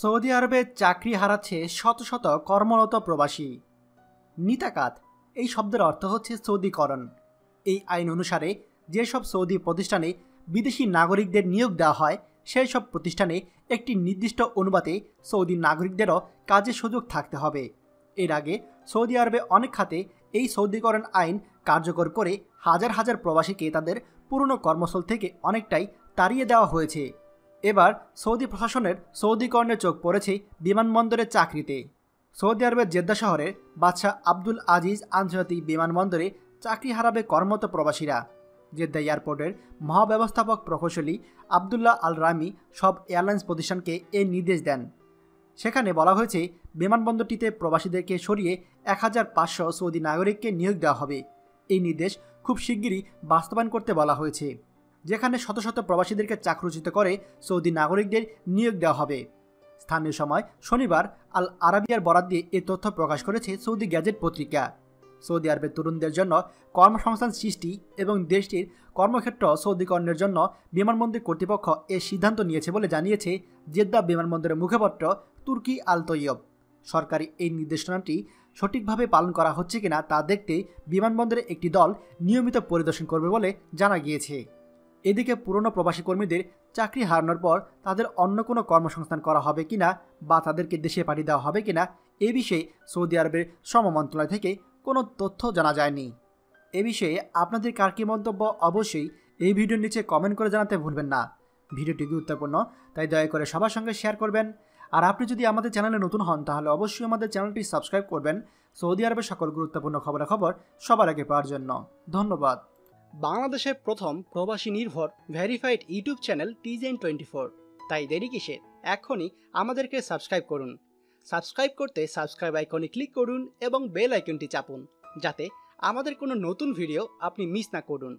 Saudi আরবে চাকরি হারাচ্ছে শত শত কর্মরত প্রবাসী। নিতাকাত এই শব্দের অর্থ হচ্ছে সৌদিকরণ। এই আইন অনুসারে যেসব সৌদি প্রতিষ্ঠানে বিদেশি নাগরিকদের নিয়োগ দেওয়া হয় সেই সব প্রতিষ্ঠানে একটি নির্দিষ্ট অনুপাতে সৌদি নাগরিকদেরও কাজের সুযোগ থাকতে হবে। এর আগে সৌদি আরবে অনেক খাতে এই সৌদিকরণ আইন কার্যকর করে হাজার হাজার প্রবাসীকে তাদের পুরনো কর্মস্থল থেকে অনেকটাই তাড়িয়ে দেওয়া হয়েছে। এবার সৌদি প্রশাসনের সৌদিকরণের চোখ পড়েছে বিমানবন্দরের চাকরিতে। সৌদি আরবের জেদ্দা শহরে বাদশাহ আব্দুল আজিজ আন্তর্জাতিক বিমানবন্দরে চাকরি হারাবে কর্মরত প্রবাসীরা। জেদ্দা এয়ারপোর্টের মহাব্যবস্থাপক প্রকৌশলী আবদুল্লাহ আল রামি সব এয়ারলাইন্স প্রতিষ্ঠানকে এই নির্দেশ দেন। সেখানে বলা হয়েছে বিমানবন্দরটিতে প্রবাসীদেরকে সরিয়ে 1500 সৌদি নাগরিককে নিয়োগ দেওয়া হবে। এই নির্দেশ খুব শিগগিরই বাস্তবায়ন করতে বলা হয়েছে, যেখানে শত শত প্রবাসীদেরকে চাকরুচিত করে সৌদি নাগরিকদের নিয়োগ দেওয়া হবে। স্থানীয় সময় শনিবার আল আরাবিয়ার বরাত দিয়ে এ তথ্য প্রকাশ করেছে সৌদি গ্যাজেট পত্রিকা। সৌদি আরবের তরুণদের জন্য কর্মসংস্থান সৃষ্টি এবং দেশটির কর্মক্ষেত্র সৌদিকরণের জন্য বিমানবন্দর কর্তৃপক্ষ এ সিদ্ধান্ত নিয়েছে বলে জানিয়েছে জেদ্দা বিমানবন্দরের মুখপাত্র তুর্কি আল তৈয়ব। সরকারি এই নির্দেশনাটি সঠিকভাবে পালন করা হচ্ছে কিনা তা দেখতে বিমানবন্দরে একটি দল নিয়মিত পরিদর্শন করবে বলে জানা গিয়েছে। এদিকে পুরনো প্রবাসী কর্মীদের চাকরি হারানোর পর তাদের অন্য কোনো কর্মসংস্থান করা হবে কিনা বা তাদেরকে দেশে পাঠিয়ে দেওয়া হবে কিনা এ বিষয়ে সৌদি আরবের শ্রম মন্ত্রণালয় থেকে কোনো তথ্য জানা যায়নি। এ বিষয়ে আপনাদের কার কী মন্তব্য অবশ্যই এই ভিডিওর নিচে কমেন্ট করে জানাতে ভুলবেন না। ভিডিওটি গুরুত্বপূর্ণ, তাই দয়া করে সবার সঙ্গে শেয়ার করবেন। আর আপনি যদি আমাদের চ্যানেলে নতুন হন তাহলে অবশ্যই আমাদের চ্যানেলটি সাবস্ক্রাইব করবেন সৌদি আরবের সকল গুরুত্বপূর্ণ খবরাখবর সবার আগে পাওয়ার জন্য। ধন্যবাদ। বাংলাদেশের প্রথম প্রবাসী নির্ভর ভেরিফাইড ইউটিউব চ্যানেল TJN24। তাই দেরি কিসের, এখনই আমাদেরকে সাবস্ক্রাইব করুন। সাবস্ক্রাইব করতে সাবস্ক্রাইব আইকনে ক্লিক করুন এবং বেল আইকনটি চাপুন, যাতে আমাদের কোনো নতুন ভিডিও আপনি মিস না করুন।